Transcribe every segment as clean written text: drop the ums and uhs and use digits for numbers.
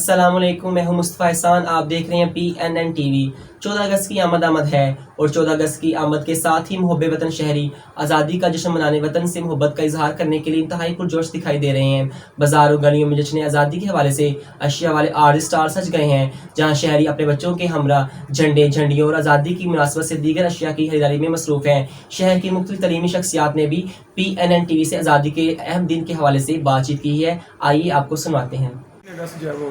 अस्सलाम वालेकुम, मैं हूं मुस्तफ़ा एहसान। आप देख रहे हैं PNN TV। 14 अगस्त की आमद है और 14 अगस्त की आमद के साथ ही मुहब्बे वतन शहरी आज़ादी का जश्न मनाने, वतन से मोहब्बत का इजहार करने के लिए इंतहाई पुरजोश दिखाई दे रहे हैं। बाज़ारों गलियों में जश्न आज़ादी के हवाले से अशिया वाले आर्ट स्टार सज गए हैं, जहाँ शहरी अपने बच्चों के हमरा झंडे, झंडियों और आज़ादी की मुनासबत से दीगर अशिया की खरीदारी में मसरूफ़ हैं। शहर की मुख्तलिफ तलीमी शख्सियात ने भी PNN TV से आज़ादी के अहम दिन के हवाले से बातचीत की है। आइए आपको सुनवाते हैं। अगस्त जो है वो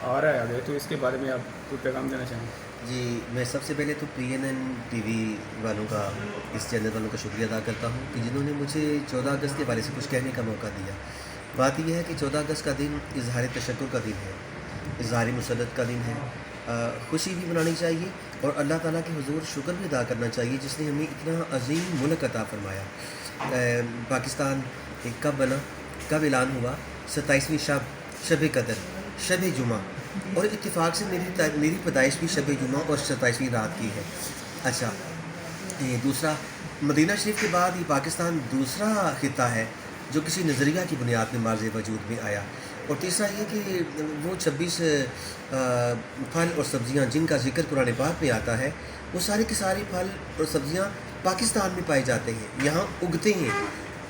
आ रहा है आगे, तो इसके बारे में आप कोई पैगाम देना चाहेंगे? जी, मैं सबसे पहले तो PNN TV वालों का, इस चैनल वालों का शुक्रिया अदा करता हूँ कि जिन्होंने मुझे 14 अगस्त के बारे से कुछ कहने का मौका दिया। बात यह है कि 14 अगस्त का दिन इजहार तशक्कुर का दिन है, इजहार मुसरत का दिन है। खुशी भी मनानी चाहिए और अल्लाह ताला के हुजूर शुक्र भी अदा करना चाहिए जिसने हमें इतना अजीम मुल्क अता फरमाया। पाकिस्तान कब बना, कब ऐलान हुआ? 27वीं शब कदर, शब जुमा, और इत्तिफाक से मेरी पैदाइश भी शब जुमा और 27वीं रात की है। अच्छा, ये दूसरा, मदीना शरीफ के बाद ये पाकिस्तान दूसरा खिता है जो किसी नज़रिया की बुनियाद में मार्ज़ वजूद में आया। और तीसरा ये कि वो 26 फल और सब्ज़ियाँ जिनका ज़िक्र कुरान पाक में आता है, वो सारे के सारे फल और सब्ज़ियाँ पाकिस्तान में पाए जाते हैं, यहाँ उगते हैं,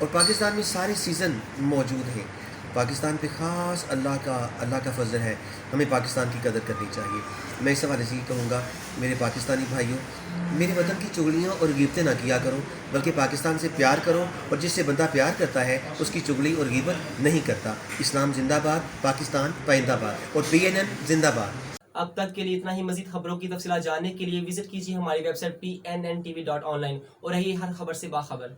और पाकिस्तान में सारे सीज़न मौजूद हैं। पाकिस्तान पे ख़ास अल्लाह का फजल है, हमें पाकिस्तान की कदर करनी चाहिए। मैं इस हवाले से ये कहूँगा, मेरे पाकिस्तानी भाइयों, मेरे वतन की चुगलियाँ और गिबतें ना किया करो, बल्कि पाकिस्तान से प्यार करो, और जिससे बंदा प्यार करता है उसकी चुगली और गिबत नहीं करता। इस्लाम जिंदाबाद, पाकिस्तान पाइंदाबाद, और PNN जिंदाबाद। अब तक के लिए इतना ही। मजीद खबरों की तफसीलात जानने के लिए विजिट कीजिए हमारी वेबसाइट PNNTV.online और रहिए हर खबर से बाखबर।